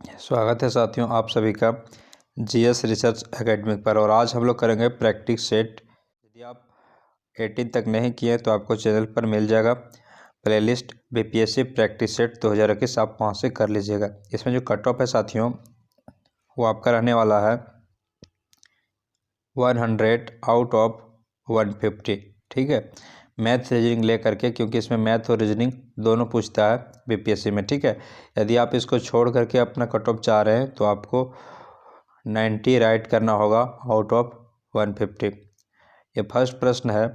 स्वागत है साथियों आप सभी का जीएस रिसर्च एकेडमी पर। और आज हम लोग करेंगे प्रैक्टिस सेट। यदि आप 18 तक नहीं किए तो आपको चैनल पर मिल जाएगा प्लेलिस्ट बीपीएससी प्रैक्टिस सेट 2021, आप वहाँ से कर लीजिएगा। इसमें जो कट ऑफ है साथियों वो आपका रहने वाला है 100 आउट ऑफ 150। ठीक है, मैथ रीजनिंग ले करके, क्योंकि इसमें मैथ और रीजनिंग दोनों पूछता है बीपीएससी में। ठीक है, यदि आप इसको छोड़ करके अपना कट ऑफ चाह रहे हैं तो आपको 90 राइट करना होगा आउट ऑफ 150। ये फर्स्ट प्रश्न है,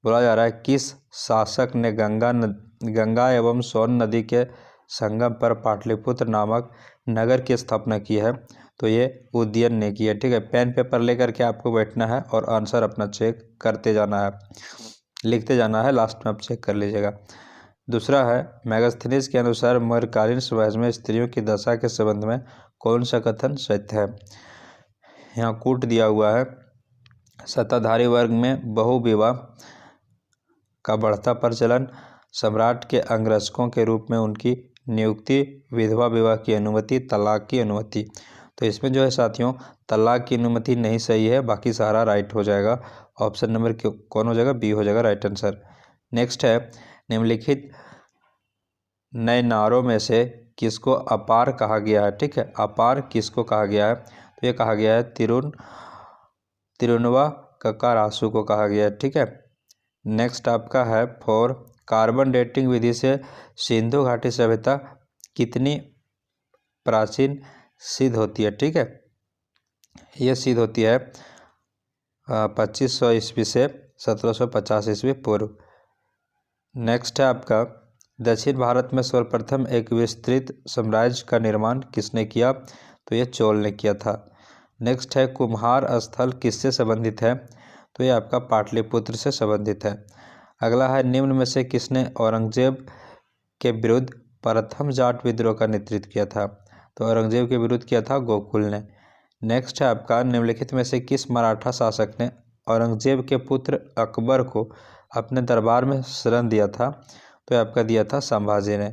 बोला जा रहा है किस शासक ने गंगा एवं सोन नदी के संगम पर पाटलिपुत्र नामक नगर की स्थापना की है। तो ये उदयन ने की है। ठीक है, पेन पेपर लेकर के आपको बैठना है और आंसर अपना चेक करते जाना है, लिखते जाना है, लास्ट में आप चेक कर लीजिएगा। दूसरा है, मेगास्थनीज के अनुसार मौर्यकालीन समाज में स्त्रियों की दशा के संबंध में कौन सा कथन सत्य है। यहाँ कूट दिया हुआ है, सत्ताधारी वर्ग में बहुविवाह का बढ़ता प्रचलन, सम्राट के अंगरक्षकों के रूप में उनकी नियुक्ति, विधवा विवाह की अनुमति, तलाक की अनुमति। तो इसमें जो है साथियों तलाक की अनुमति नहीं सही है, बाकी सारा राइट हो जाएगा। ऑप्शन नंबर कौन हो जाएगा, बी हो जाएगा राइट आंसर। नेक्स्ट है, निम्नलिखित नए नारों में से किसको अपार कहा गया है। ठीक है, अपार किसको कहा गया है, तो ये कहा गया है तिरुनवा को कहा गया है। ठीक है, नेक्स्ट आपका है फॉर कार्बन डेटिंग विधि से सिंधु घाटी सभ्यता कितनी प्राचीन सिद्ध होती है। ठीक है, ये सिद्ध होती है 2500 ईस्वी से 1750 ईस्वी पूर्व। नेक्स्ट है आपका, दक्षिण भारत में सर्वप्रथम एक विस्तृत साम्राज्य का निर्माण किसने किया, तो ये चोल ने किया था। नेक्स्ट है, कुम्हार स्थल किससे संबंधित है, तो ये आपका पाटलिपुत्र से संबंधित है। अगला है, निम्न में से किसने औरंगजेब के विरुद्ध प्रथम जाट विद्रोह का नेतृत्व किया था, तो औरंगजेब के विरुद्ध किया था गोकुल ने। नेक्स्ट है आपका, निम्नलिखित में से किस मराठा शासक ने औरंगजेब के पुत्र अकबर को अपने दरबार में शरण दिया था, तो आपका दिया था संभाजी ने।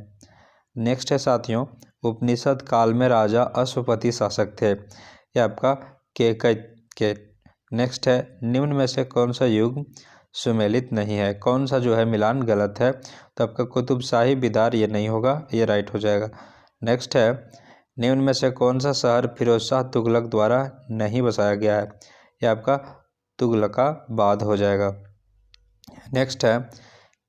नेक्स्ट है साथियों, उपनिषद काल में राजा अश्वपति शासक थे, ये आपका के। नेक्स्ट है, निम्न में से कौन सा युग सुमेलित नहीं है, कौन सा जो है मिलान गलत है, तो आपका कुतुबशाही बिदार ये नहीं होगा, ये राइट हो जाएगा। नेक्स्ट है, निम्न में से कौन सा शहर फिरोज शाह तुगलक द्वारा नहीं बसाया गया है, ये आपका तुगलकाबाद हो जाएगा। नेक्स्ट है,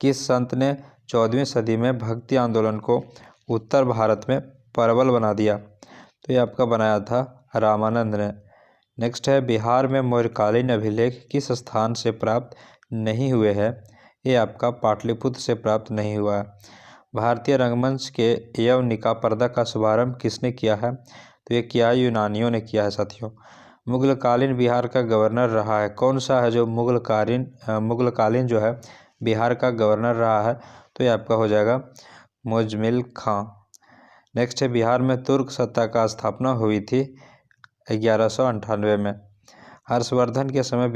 किस संत ने 14वीं सदी में भक्ति आंदोलन को उत्तर भारत में प्रबल बना दिया, तो ये आपका बनाया था रामानंद ने। नेक्स्ट है, बिहार में मौर्यकालीन अभिलेख किस स्थान से प्राप्त नहीं हुए हैं, ये आपका पाटलिपुत्र से प्राप्त नहीं हुआ है। भारतीय रंगमंच के यवनिका पर्दा का शुभारंभ किसने किया है, तो ये किया यूनानियों ने किया है साथियों। मुगलकालीन बिहार का गवर्नर रहा है, कौन सा है जो मुगलकालीन जो है बिहार का गवर्नर रहा है, तो ये आपका हो जाएगा मुजमिल खां। नेक्स्ट है, बिहार में तुर्क सत्ता का स्थापना हुई थी 1198 में। हर्षवर्धन के समय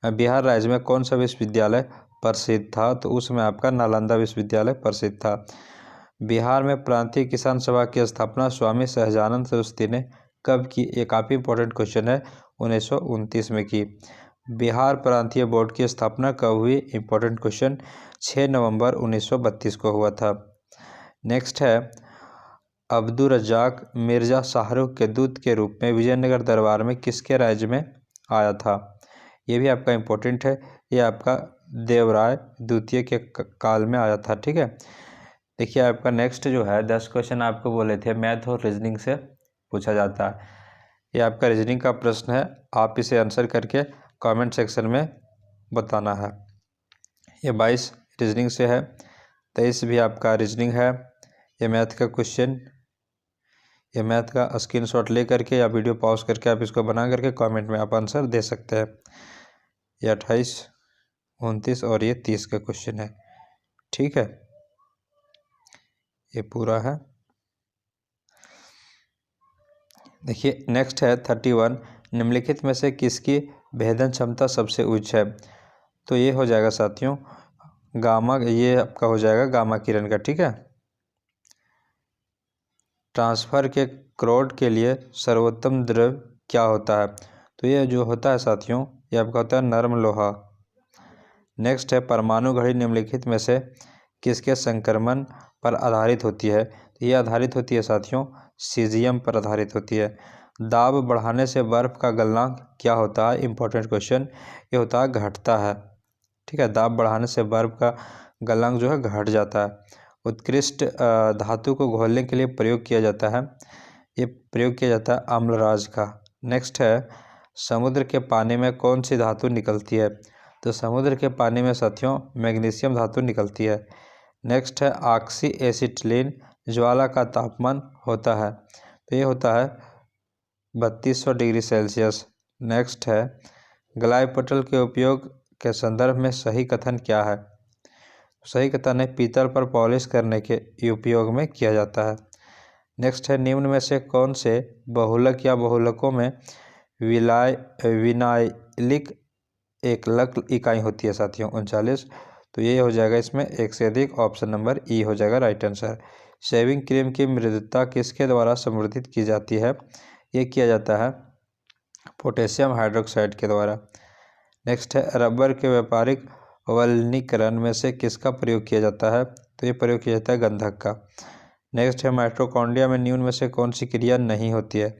बिहार राज्य में कौन सा विश्वविद्यालय प्रसिद्ध था, तो उसमें आपका नालंदा विश्वविद्यालय प्रसिद्ध था। बिहार में प्रांतीय किसान सभा की स्थापना स्वामी सहजानंद सरस्वती ने कब की, ये काफ़ी इंपॉर्टेंट क्वेश्चन है, 1929 में की। बिहार प्रांतीय बोर्ड की स्थापना कब हुई, इंपॉर्टेंट क्वेश्चन, 6 नवंबर 1932 को हुआ था। नेक्स्ट है, अब्दुर रज्जाक मिर्जा शाहरुख के दूत के रूप में विजयनगर दरबार में किसके राज्य में आया था, ये भी आपका इम्पोर्टेंट है, ये आपका देवराय द्वितीय के काल में आया था। ठीक है, देखिए आपका नेक्स्ट जो है 10 क्वेश्चन आपको बोले थे मैथ और रीजनिंग से पूछा जाता है। ये आपका रीजनिंग का प्रश्न है, आप इसे आंसर करके कमेंट सेक्शन में बताना है। ये 22 रीजनिंग से है, 23 भी आपका रीजनिंग है। ये मैथ का क्वेश्चन, ये मैथ का स्क्रीनशॉट ले करके या वीडियो पॉज करके आप इसको बना करके कमेंट में आप आंसर दे सकते हैं। ये 28, 29 और ये 30 का क्वेश्चन है। ठीक है, ये पूरा है। देखिए नेक्स्ट है 31, निम्नलिखित में से किसकी भेदन क्षमता सबसे उच्च है, तो ये हो जाएगा साथियों गामा, ये आपका हो जाएगा गामा किरण का। ठीक है, ट्रांसफर के क्रोड के लिए सर्वोत्तम द्रव क्या होता है? तो ये जो होता है साथियों, ये आपका होता है नरम लोहा। नेक्स्ट है परमाणु घड़ी निम्नलिखित में से किसके संक्रमण पर आधारित होती है? तो ये आधारित होती है साथियों सीजियम पर आधारित होती है। दाब बढ़ाने से बर्फ का गलनांक क्या होता है? इंपॉर्टेंट क्वेश्चन, ये होता है घटता है। ठीक है, दाब बढ़ाने से बर्फ का गलनांक जो है घट जाता है। उत्कृष्ट धातु को घोलने के लिए प्रयोग किया जाता है, ये प्रयोग किया जाता है अम्लराज का। नेक्स्ट है समुद्र के पानी में कौन सी धातु निकलती है? तो समुद्र के पानी में साथियों मैग्नीशियम धातु निकलती है। नेक्स्ट है ऑक्सी एसिटिलीन ज्वाला का तापमान होता है, तो ये होता है 3200 डिग्री सेल्सियस। नेक्स्ट है ग्लाइकोटल के उपयोग के संदर्भ में सही कथन क्या है? सही कथन है पीतल पर पॉलिश करने के उपयोग में किया जाता है। नेक्स्ट है निम्न में से कौन से बहुलक या बहुलकों में विनाइलिक एकलक इकाई होती है साथियों? 39। तो ये हो जाएगा इसमें एक से अधिक, ऑप्शन नंबर ई हो जाएगा राइट आंसर। शेविंग क्रीम की मृदुता किसके द्वारा संवर्धित की जाती है? ये किया जाता है पोटेशियम हाइड्रोक्साइड के द्वारा। नेक्स्ट है रबर के व्यापारिक वल्कनीकरण में से किसका प्रयोग किया जाता है? तो ये प्रयोग किया जाता है गंधक का। नेक्स्ट है माइटोकॉन्ड्रिया में निम्न में से कौन सी क्रिया नहीं होती है?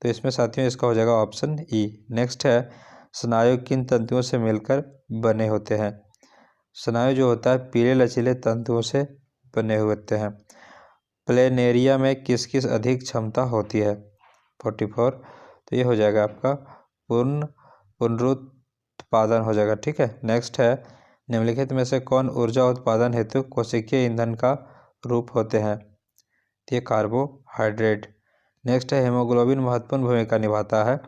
तो इसमें साथियों इसका हो जाएगा ऑप्शन ई। नेक्स्ट है स्नायु किन तंतुओं से मिलकर बने होते हैं? स्नायु जो होता है पीले लचीले तंतुओं से बने हुए होते हैं। प्लेनेरिया में किस किस अधिक क्षमता होती है? 44। तो ये हो जाएगा आपका पुनरुत्पादन हो जाएगा। ठीक है, नेक्स्ट है निम्नलिखित में से कौन ऊर्जा उत्पादन हेतु कोशिकीय ईंधन का रूप होते हैं? ये कार्बोहाइड्रेट। नेक्स्ट है हेमोग्लोबिन महत्वपूर्ण भूमिका निभाता है,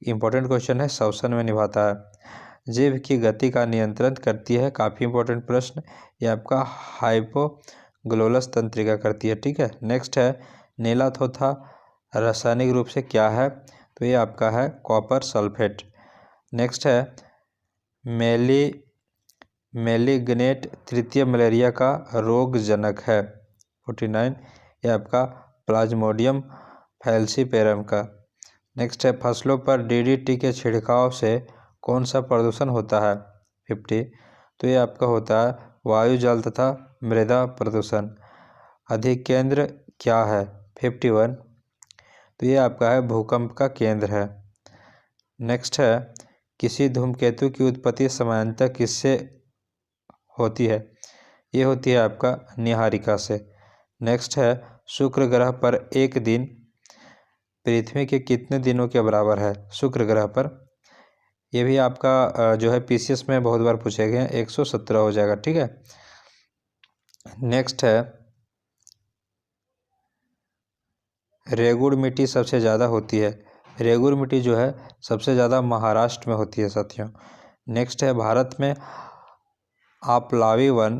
इंपॉर्टेंट क्वेश्चन है, श्वसन में निभाता है। जीभ की गति का नियंत्रण करती है, काफ़ी इंपॉर्टेंट प्रश्न, ये आपका हाइपोग्लोलस तंत्रिका करती है। ठीक है, नेक्स्ट है नीला थोथा रासायनिक रूप से क्या है? तो ये आपका है कॉपर सल्फेट। नेक्स्ट है मेलिग्नेट तृतीय मलेरिया का रोगजनक है। 49। ये आपका प्लाज्मोडियम फैल्सीपेरम का। नेक्स्ट है फसलों पर डीडीटी के छिड़काव से कौन सा प्रदूषण होता है? 50। तो ये आपका होता है वायु जल तथा मृदा प्रदूषण। अधिकेंद्र क्या है? 51। तो ये आपका है भूकंप का केंद्र है। नेक्स्ट है किसी धूमकेतु की उत्पत्ति समानतः किससे होती है? ये होती है आपका निहारिका से। नेक्स्ट है शुक्र ग्रह पर एक दिन पृथ्वी के कितने दिनों के बराबर है? शुक्र ग्रह पर, ये भी आपका जो है पीसीएस में बहुत बार पूछे गए हैं, 117 हो जाएगा। ठीक है, नेक्स्ट है रेगुड़ मिट्टी सबसे ज़्यादा होती है, रेगुड़ मिट्टी जो है सबसे ज़्यादा महाराष्ट्र में होती है साथियों। नेक्स्ट है भारत में आंपलावी वन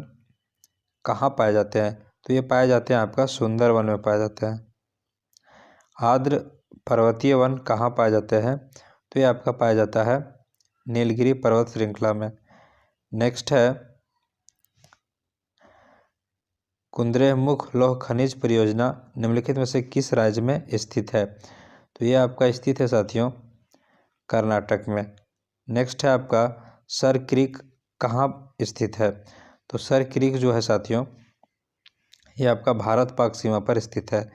कहाँ पाए जाते हैं? तो ये पाए जाते हैं आपका सुंदरवन में पाए जाते हैं। आर्द्र पर्वतीय वन कहाँ पाए जाते हैं? तो ये आपका पाया जाता है नीलगिरी पर्वत श्रृंखला में। नेक्स्ट है कुद्रेमुख लौह खनिज परियोजना निम्नलिखित में से किस राज्य में स्थित है? तो ये आपका स्थित है साथियों कर्नाटक में। नेक्स्ट है आपका सर क्रीक कहाँ स्थित है? तो सर क्रीक जो है साथियों ये आपका भारत पाक सीमा पर स्थित है।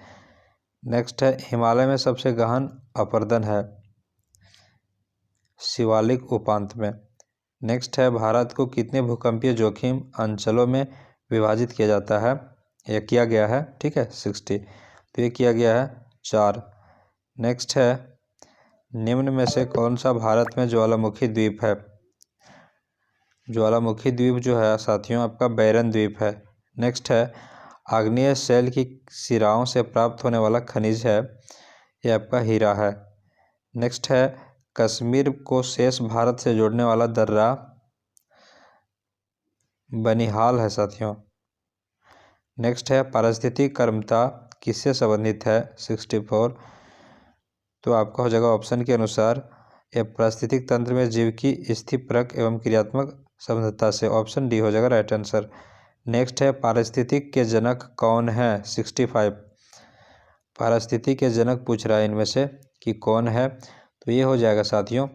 नेक्स्ट है हिमालय में सबसे गहन अपरदन है शिवालिक उपांत में। नेक्स्ट है भारत को कितने भूकंपीय जोखिम अंचलों में विभाजित किया जाता है? यह किया गया है, ठीक है 60। तो ये किया गया है 4। नेक्स्ट है निम्न में से कौन सा भारत में ज्वालामुखी द्वीप है? ज्वालामुखी द्वीप जो है साथियों आपका बैरन द्वीप है। नेक्स्ट है आग्नेय शैल की शिराओं से प्राप्त होने वाला खनिज है, ये आपका हीरा है। नेक्स्ट है कश्मीर को शेष भारत से जोड़ने वाला दर्रा बनिहाल है साथियों। नेक्स्ट है पारिस्थितिक कर्मता किससे संबंधित है? 64। तो आपका हो जाएगा ऑप्शन के अनुसार यह पारिस्थितिक तंत्र में जीव की स्थितिपरक एवं क्रियात्मक संबद्धता से, ऑप्शन डी हो जाएगा राइट आंसर। नेक्स्ट है पारिस्थितिक के जनक कौन है? 65। पारिस्थितिकी के जनक पूछ रहा है इनमें से कि कौन है, तो ये हो जाएगा साथियों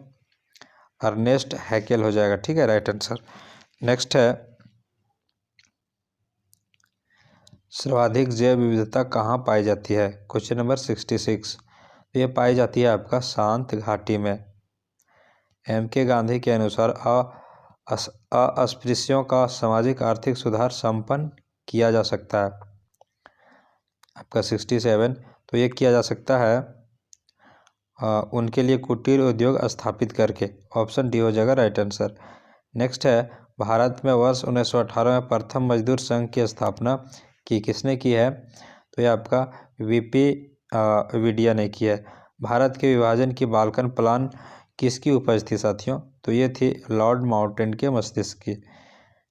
अर्नेस्ट हैकेल हो जाएगा। ठीक है, राइट आंसर। नेक्स्ट है सर्वाधिक जैव विविधता कहाँ पाई जाती है? Question number 66। तो ये पाई जाती है आपका शांत घाटी में। M.K. गांधी के अनुसार अस्पृश्यों का सामाजिक आर्थिक सुधार संपन्न किया जा सकता है। आपका 67। तो ये किया जा सकता है उनके लिए कुटीर उद्योग स्थापित करके। ऑप्शन डी हो जाएगा राइट आंसर। नेक्स्ट है भारत में वर्ष 1918 में प्रथम मजदूर संघ की स्थापना किसने की है? तो ये आपका वीपी विडिया ने की है। भारत के विभाजन की बाल्कन प्लान किसकी उपज थी साथियों? तो ये थी लॉर्ड माउंटेन के मस्तिष्क की।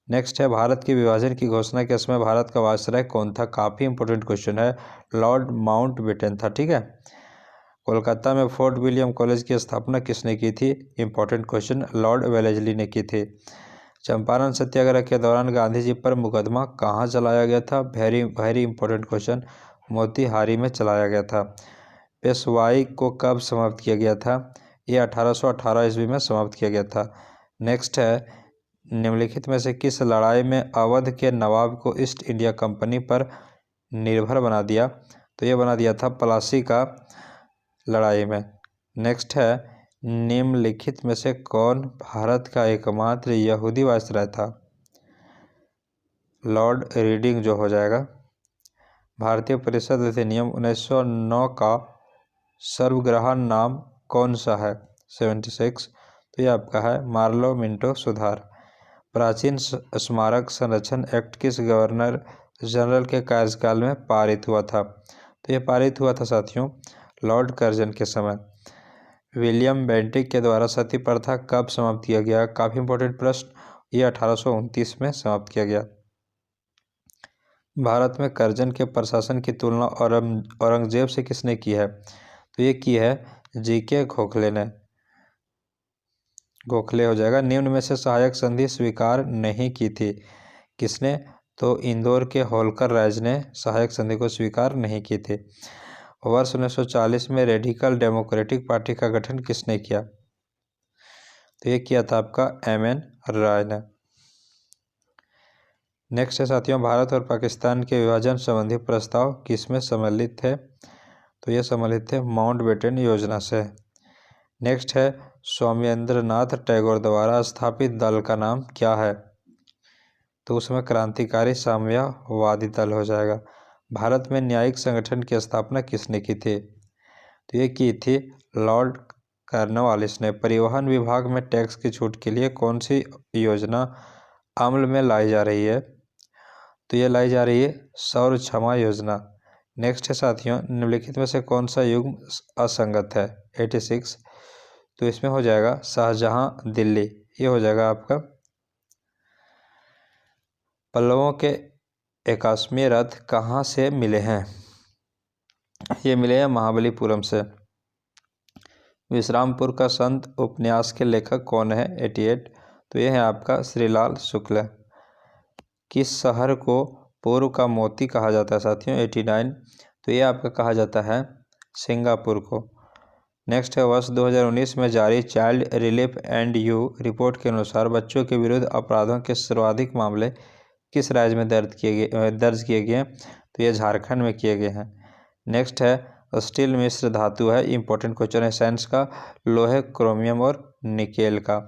नेक्स्ट है भारत के विभाजन की घोषणा के समय भारत का वायसराय कौन था? काफ़ी इंपॉर्टेंट क्वेश्चन है, लॉर्ड माउंटबेटन था। ठीक है। कोलकाता में फोर्ट विलियम कॉलेज की स्थापना किसने की थी? इंपॉर्टेंट क्वेश्चन, लॉर्ड वेलेस्ली ने की थी। चंपारण सत्याग्रह के दौरान गांधी जी पर मुकदमा कहाँ चलाया गया था? वेरी इंपॉर्टेंट क्वेश्चन, मोतिहारी में चलाया गया था। पेशवाई को कब समाप्त किया गया था? ये 1818 ईस्वी में समाप्त किया गया था। नेक्स्ट है निम्नलिखित में से किस लड़ाई में अवध के नवाब को ईस्ट इंडिया कंपनी पर निर्भर बना दिया? तो ये बना दिया था प्लासी का लड़ाई में। नेक्स्ट है निम्नलिखित में से कौन भारत का एकमात्र यहूदी वायसराय था? लॉर्ड रीडिंग जो हो जाएगा। भारतीय परिषद अधिनियम 1909 का सर्वग्राहन नाम कौन सा है? 76। तो ये आपका है मार्लो मिंटो सुधार। प्राचीन स्मारक संरक्षण एक्ट किस गवर्नर जनरल के कार्यकाल में पारित हुआ था? तो ये पारित हुआ था साथियों लॉर्ड कर्जन के समय। विलियम बेंटिक के द्वारा सती प्रथा कब समाप्त किया गया? काफ़ी इंपॉर्टेंट प्रश्न, ये 1829 में समाप्त किया गया। भारत में कर्जन के प्रशासन की तुलना औरंगजेब से किसने की है? तो ये की है जीके गोखले ने। गोखले हो जाएगा। निम्न में से सहायक संधि स्वीकार नहीं की थी किसने? तो इंदौर के होलकर राज ने सहायक संधि को स्वीकार नहीं की थी। वर्ष 1940 में रेडिकल डेमोक्रेटिक पार्टी का गठन किसने किया? तो ये किया था आपका M.N. राय ने। नेक्स्ट है साथियों भारत और पाकिस्तान के विभाजन संबंधी प्रस्ताव किसमें सम्मिलित थे? तो ये सम्मिलित थे माउंटबेटन योजना से। नेक्स्ट है स्वाम्येंद्रनाथ टैगोर द्वारा स्थापित दल का नाम क्या है? तो उसमें क्रांतिकारी साम्यवादी दल हो जाएगा। भारत में न्यायिक संगठन की स्थापना किसने की थी? तो ये की थी लॉर्ड कॉर्नवालिस ने। परिवहन विभाग में टैक्स की छूट के लिए कौन सी योजना अमल में लाई जा रही है? तो ये लाई जा रही है सौर क्षमा योजना। नेक्स्ट है साथियों निम्नलिखित में से कौन सा युग्म असंगत है? 86। तो इसमें हो जाएगा शाहजहां दिल्ली, ये हो जाएगा आपका। पल्लवों के 81वें रथ कहाँ से मिले हैं? ये मिले हैं महाबलीपुरम से। विश्रामपुर का संत उपन्यास के लेखक कौन है? 88। तो ये है आपका श्रीलाल शुक्ल। किस शहर को पूर्व का मोती कहा जाता है साथियों? 89। तो ये आपका कहा जाता है सिंगापुर को। नेक्स्ट है वर्ष 2019 में जारी child relief and you report के अनुसार बच्चों के विरुद्ध अपराधों के सर्वाधिक मामले किस राज्य में दर्ज किए गए? तो ये झारखंड में किए गए हैं। नेक्स्ट है स्टील मिश्र धातु है, इंपॉर्टेंट क्वेश्चन है साइंस का, लोहे, क्रोमियम और निकेल का।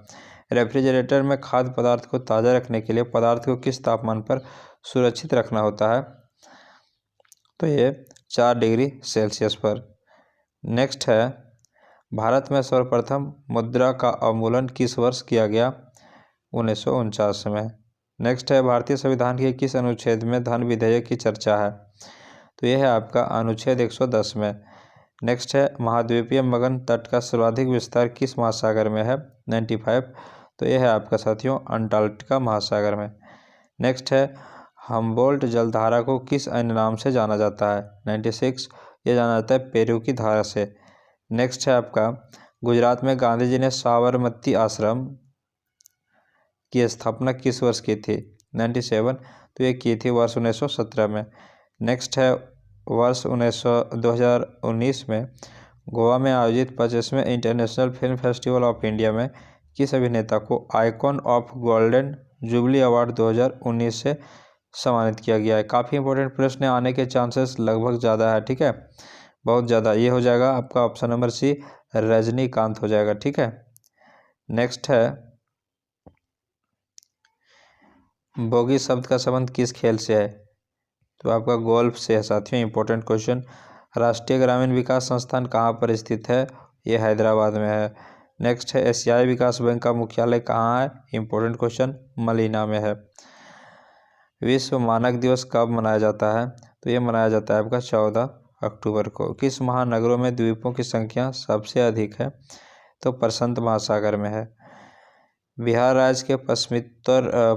रेफ्रिजरेटर में खाद्य पदार्थ को ताज़ा रखने के लिए पदार्थ को किस तापमान पर सुरक्षित रखना होता है? तो ये 4 डिग्री सेल्सियस पर। नेक्स्ट है भारत में सर्वप्रथम मुद्रा का अवमूल्यन किस वर्ष किया गया? 1949 में। नेक्स्ट है भारतीय संविधान के किस अनुच्छेद में धन विधेयक की चर्चा है? तो यह है आपका अनुच्छेद 110 में। नेक्स्ट है महाद्वीपीय मगन तट का सर्वाधिक विस्तार किस महासागर में है? 95। तो यह है आपका साथियों अंटार्कटिका महासागर में। नेक्स्ट है हम्बोल्ट जलधारा को किस अन्य नाम से जाना जाता है? 96। यह जाना जाता है पेरू की धारा से। नेक्स्ट है आपका गुजरात में गांधी जी ने साबरमती आश्रम की स्थापना किस वर्ष की थी? 97। तो ये की थी वर्ष 1917 में। नेक्स्ट है वर्ष 2019 में गोवा में आयोजित 25वें international film festival of India में किस अभिनेता को icon of golden jubilee award 2019 से सम्मानित किया गया है? काफ़ी इंपॉर्टेंट प्रश्न आने के चांसेस लगभग ज़्यादा है, ठीक है, बहुत ज़्यादा। ये हो जाएगा आपका ऑप्शन नंबर सी, रजनीकांत हो जाएगा, ठीक है। नेक्स्ट है, बोगी शब्द का संबंध किस खेल से है? तो आपका गोल्फ से है साथियों। Important question. राष्ट्रीय ग्रामीण विकास संस्थान कहाँ पर स्थित है? ये हैदराबाद में है। नेक्स्ट है, एशियाई विकास बैंक का मुख्यालय कहाँ है? इंपॉर्टेंट क्वेश्चन, मलीना में है। विश्व मानक दिवस कब मनाया जाता है? तो ये मनाया जाता है आपका 14 अक्टूबर को। किस महानगरों में द्वीपों की संख्या सबसे अधिक है? तो प्रशांत महासागर में है। बिहार राज्य के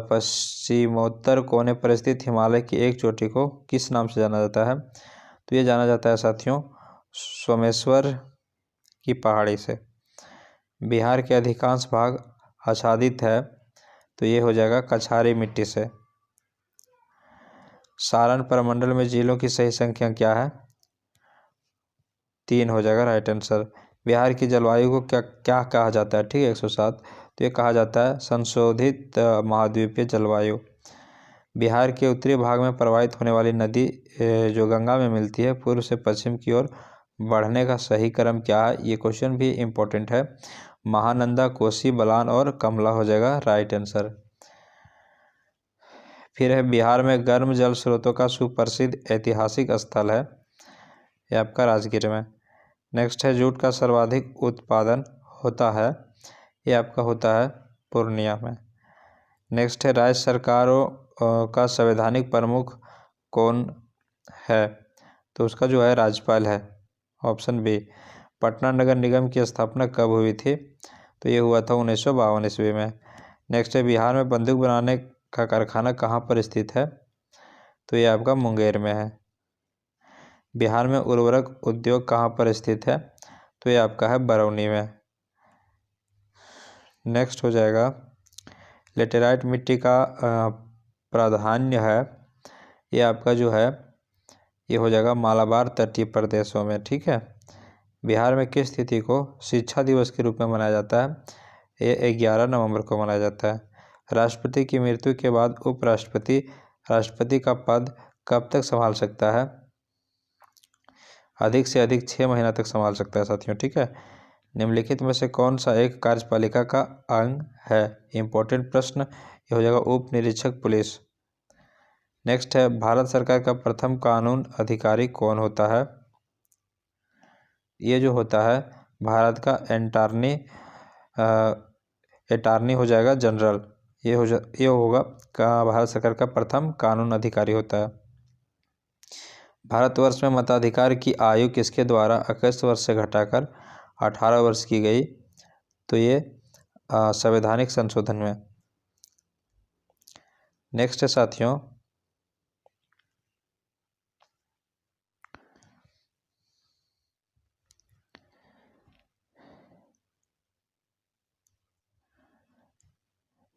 पश्चिमोत्तर कोने पर स्थित हिमालय की एक चोटी को किस नाम से जाना जाता है? तो ये जाना जाता है साथियों सोमेश्वर की पहाड़ी से। बिहार के अधिकांश भाग आच्छादित है, तो ये हो जाएगा कछारी मिट्टी से। सारण प्रमंडल में जिलों की सही संख्या क्या है? 3 हो जाएगा राइट आंसर। बिहार की जलवायु को क्या क्या कहा जाता है? ठीक है, 107। तो ये कहा जाता है संशोधित महाद्वीपीय जलवायु। बिहार के उत्तरी भाग में प्रवाहित होने वाली नदी जो गंगा में मिलती है, पूर्व से पश्चिम की ओर बढ़ने का सही क्रम क्या है? ये क्वेश्चन भी इम्पोर्टेंट है। महानंदा, कोसी, बलान और कमला हो जाएगा राइट आंसर। फिर है, बिहार में गर्म जल स्रोतों का सुप्रसिद्ध ऐतिहासिक स्थल है, ये आपका राजगीर में। नेक्स्ट है, जूट का सर्वाधिक उत्पादन होता है, ये आपका होता है पूर्णिया में। नेक्स्ट है, राज्य सरकारों का संवैधानिक प्रमुख कौन है? तो उसका जो है राज्यपाल है, ऑप्शन बी। पटना नगर निगम की स्थापना कब हुई थी? तो ये हुआ था 1952 ईस्वी में। नेक्स्ट है, बिहार में बंदूक बनाने का कारखाना कहाँ पर स्थित है? तो ये आपका मुंगेर में है। बिहार में उर्वरक उद्योग कहाँ पर स्थित है? तो ये आपका है बरौनी में। नेक्स्ट हो जाएगा, लेटेराइट मिट्टी का प्राधान्य है, ये आपका जो है ये हो जाएगा मालाबार तटीय प्रदेशों में, ठीक है। बिहार में किस तिथि को शिक्षा दिवस के रूप में मनाया जाता है? ये 11 नवंबर को मनाया जाता है। राष्ट्रपति की मृत्यु के बाद उपराष्ट्रपति राष्ट्रपति का पद कब तक संभाल सकता है? अधिक से अधिक 6 महीना तक संभाल सकता है साथियों, ठीक है। निम्नलिखित में से कौन सा एक कार्यपालिका का अंग है? इंपॉर्टेंट प्रश्न, ये हो जाएगा उप निरीक्षक पुलिस। नेक्स्ट है, भारत सरकार का प्रथम कानून अधिकारी कौन होता है? ये जो होता है भारत का अटॉर्नी हो जाएगा जनरल, ये होगा भारत सरकार का प्रथम कानून अधिकारी होता है। भारतवर्ष में मताधिकार की आयु किसके द्वारा 21 वर्ष से घटाकर 18 वर्ष की गई? तो ये संवैधानिक संशोधन में। नेक्स्ट है साथियों,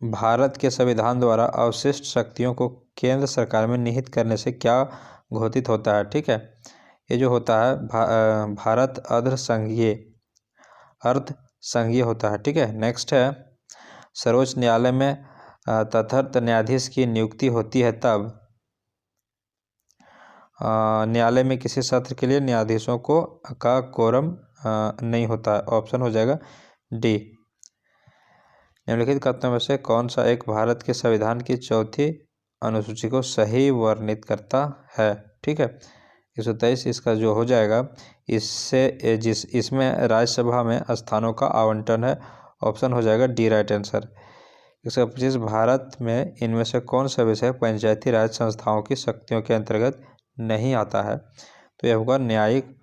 भारत के संविधान द्वारा अवशिष्ट शक्तियों को केंद्र सरकार में निहित करने से क्या घोषित होता है? ठीक है, ये जो होता है भारत अर्ध संघीय होता है, ठीक है। नेक्स्ट है, सर्वोच्च न्यायालय में तथार्थ न्यायाधीश की नियुक्ति होती है तब न्यायालय में किसी सत्र के लिए न्यायाधीशों का कोरम नहीं होता है, ऑप्शन हो जाएगा डी। निम्नलिखित कथनों में से कौन सा एक भारत के संविधान की 4थी अनुसूची को सही वर्णित करता है? ठीक है, 123 इसका जो हो जाएगा, इसमें राज्यसभा में स्थानों का आवंटन है, ऑप्शन हो जाएगा डी राइट आंसर। 125 भारत में इनमें से कौन सा विषय पंचायती राज संस्थाओं की शक्तियों के अंतर्गत नहीं आता है? तो यह होगा न्यायिक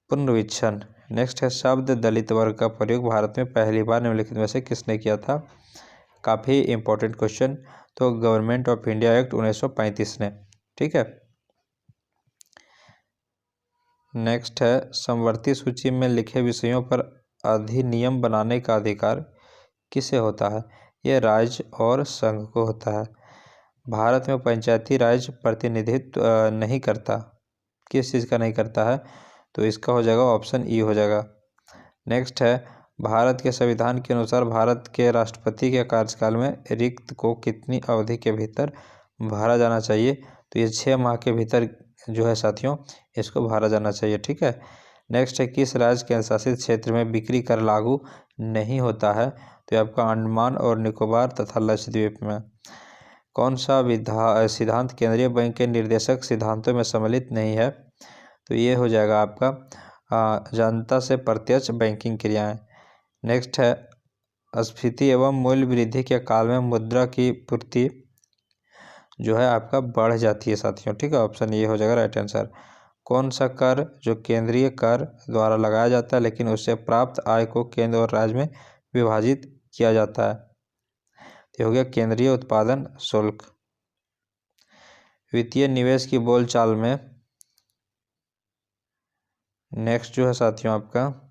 पुनर्वीक्षण। नेक्स्ट है, शब्द दलित वर्ग का प्रयोग भारत में पहली बार निम्नलिखित में से किसने किया था? काफ़ी इंपॉर्टेंट क्वेश्चन। तो गवर्नमेंट ऑफ इंडिया एक्ट 1935 ने, ठीक है। नेक्स्ट है, समवर्ती सूची में लिखे विषयों पर अधिनियम बनाने का अधिकार किसे होता है? यह राज्य और संघ को होता है। भारत में पंचायती राज प्रतिनिधित्व नहीं करता, किस चीज़ का नहीं करता है? तो इसका हो जाएगा ऑप्शन ई हो जाएगा। नेक्स्ट है, भारत के संविधान के अनुसार भारत के राष्ट्रपति के कार्यकाल में रिक्त को कितनी अवधि के भीतर भरा जाना चाहिए? तो ये 6 माह के भीतर जो है साथियों इसको भरा जाना चाहिए। ठीक है। नेक्स्ट है, किस राज्य केंद्र शासित क्षेत्र में बिक्री कर लागू नहीं होता है? तो ये आपका अंडमान और निकोबार तथा लक्षद्वीप में। कौन सा सिद्धांत केंद्रीय बैंक के निर्देशक सिद्धांतों में सम्मिलित नहीं है? तो ये हो जाएगा आपका जनता से प्रत्यक्ष बैंकिंग क्रियाएं। नेक्स्ट है, स्फीति एवं मूल्य वृद्धि के काल में मुद्रा की पूर्ति जो है आपका बढ़ जाती है साथियों। ठीक है, ऑप्शन ये हो जाएगा राइट आंसर। कौन सा कर जो केंद्रीय कर द्वारा लगाया जाता है लेकिन उससे प्राप्त आय को केंद्र और राज्य में विभाजित किया जाता है? तो हो गया केंद्रीय उत्पादन शुल्क। वित्तीय निवेश की बोलचाल में नेक्स्ट जो है साथियों आपका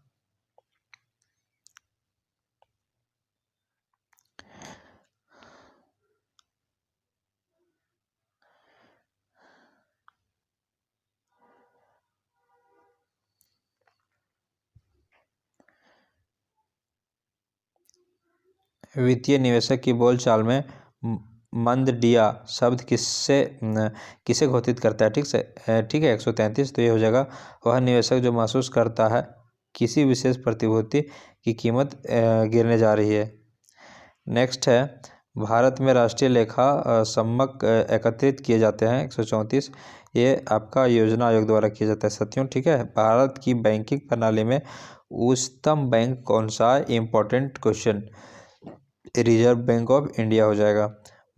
वित्तीय निवेशक की बोलचाल में मंदडिया शब्द किसे घोषित करता है? ठीक है 133। तो ये हो जाएगा, वह निवेशक जो महसूस करता है किसी विशेष प्रतिभूति की कीमत गिरने जा रही है। नेक्स्ट है, भारत में राष्ट्रीय लेखा सम्मक एकत्रित किए जाते हैं 134। ये आपका योजना आयोग द्वारा किया जाता है साथियों। ठीक है। भारत की बैंकिंग प्रणाली में उच्चतम बैंक कौन सा है? Important question, reserve bank of India हो जाएगा।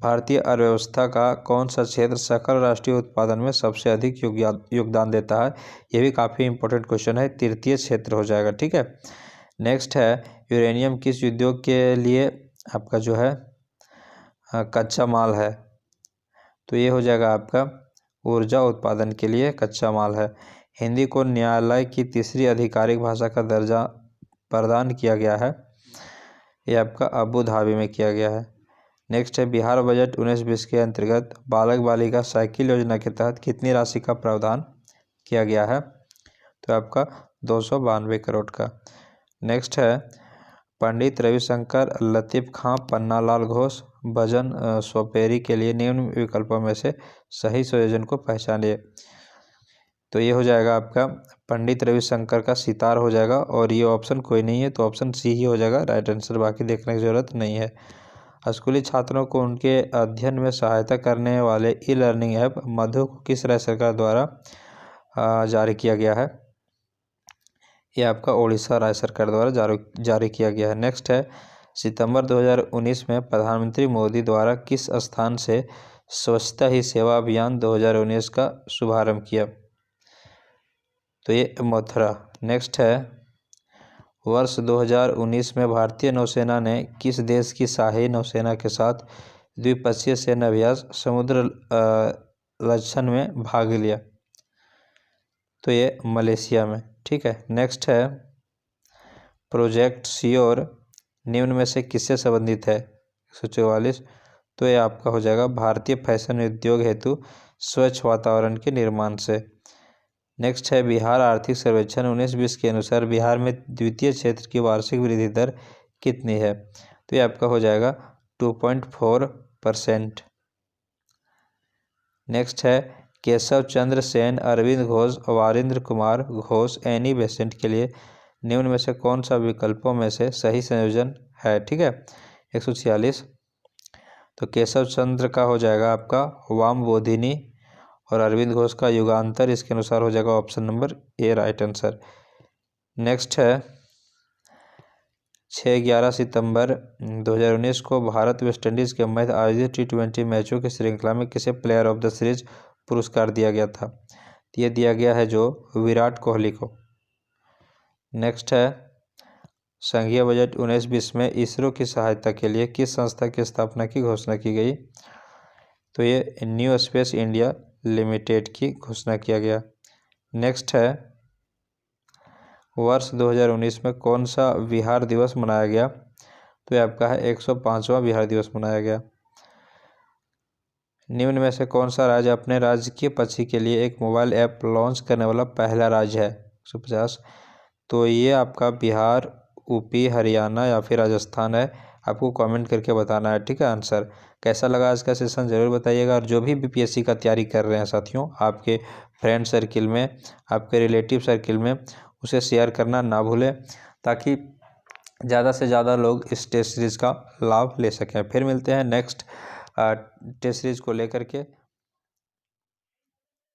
भारतीय अर्थव्यवस्था का कौन सा क्षेत्र सकल राष्ट्रीय उत्पादन में सबसे अधिक योगदान देता है? ये भी काफ़ी इंपॉर्टेंट क्वेश्चन है, तृतीय क्षेत्र हो जाएगा। ठीक है। नेक्स्ट है, यूरेनियम किस उद्योग के लिए आपका जो है कच्चा माल है? तो ये हो जाएगा आपका ऊर्जा उत्पादन के लिए कच्चा माल है। हिंदी को न्यायालय की तीसरी आधिकारिक भाषा का दर्जा प्रदान किया गया है, ये आपका अबू धाबी में किया गया है। नेक्स्ट है, बिहार बजट 19-20 के अंतर्गत बालक बालिका साइकिल योजना के तहत कितनी राशि का प्रावधान किया गया है? तो आपका 292 करोड़ का। नेक्स्ट है, पंडित रविशंकर लतीफ़ खां पन्नालाल घोष भजन सोपेरी के लिए निम्न विकल्पों में से सही संयोजन को पहचानिए। तो ये हो जाएगा आपका पंडित रविशंकर का सितार हो जाएगा, और ये ऑप्शन कोई नहीं है तो ऑप्शन सी ही हो जाएगा राइट आंसर, बाकी देखने की ज़रूरत नहीं है। स्कूली छात्रों को उनके अध्ययन में सहायता करने वाले ई लर्निंग ऐप मधु को किस राज्य सरकार द्वारा जारी किया गया है? ये आपका ओडिशा राज्य सरकार द्वारा जारी किया गया है। नेक्स्ट है, सितंबर 2019 में प्रधानमंत्री मोदी द्वारा किस स्थान से स्वच्छता ही सेवा अभियान 2019 का शुभारंभ किया? तो ये मथुरा। नेक्स्ट है, वर्ष 2019 में भारतीय नौसेना ने किस देश की शाही नौसेना के साथ द्विपक्षीय सैन्य अभ्यास समुद्र लक्षण में भाग लिया? तो ये मलेशिया में। ठीक है। नेक्स्ट है, प्रोजेक्ट श्योर निम्न में से किससे संबंधित है? 144। तो ये आपका हो जाएगा भारतीय फैशन उद्योग हेतु स्वच्छ वातावरण के निर्माण से। नेक्स्ट है, बिहार आर्थिक सर्वेक्षण 19-20 के अनुसार बिहार में द्वितीय क्षेत्र की वार्षिक वृद्धि दर कितनी है? तो ये आपका हो जाएगा 2.4%। नेक्स्ट है, केशव चंद्र सेन, अरविंद घोष, वारिंद्र कुमार घोष, एनी बेसेंट के लिए निम्न में से कौन सा विकल्पों में से सही संयोजन है? ठीक है 146। तो केशव चंद्र का हो जाएगा आपका वाम बोधिनी, और अरविंद घोष का युगांतर, इसके अनुसार हो जाएगा option number A right answer. Next है, 6-11 सितंबर 2019 को भारत वेस्टइंडीज़ के मध्य आयोजित T20 मैचों की श्रृंखला में किसे प्लेयर ऑफ द सीरीज पुरस्कार दिया गया था? ये दिया गया है जो विराट कोहली को। नेक्स्ट है, संघीय बजट 19-20 में इसरो की सहायता के लिए किस संस्था की स्थापना की घोषणा की गई? तो ये न्यू स्पेस इंडिया लिमिटेड की घोषणा किया गया। नेक्स्ट है, वर्ष 2019 में कौन सा बिहार दिवस मनाया गया? तो ये आपका है 105वां बिहार दिवस मनाया गया। निम्न में से कौन सा राज्य अपने राजकीय पक्षी के लिए एक मोबाइल ऐप लॉन्च करने वाला पहला राज्य है? 150। तो ये आपका बिहार, यूपी, हरियाणा या फिर राजस्थान है। आपको कमेंट करके बताना है, ठीक है, आंसर। कैसा लगा आज का सेशन ज़रूर बताइएगा। और जो भी बीपीएससी का तैयारी कर रहे हैं साथियों, आपके फ्रेंड सर्किल में, आपके रिलेटिव सर्किल में, उसे शेयर करना ना भूलें, ताकि ज़्यादा से ज़्यादा लोग इस टेस्ट सीरीज़ का लाभ ले सकें। फिर मिलते हैं नेक्स्ट टेस्ट सीरीज़ को लेकर के।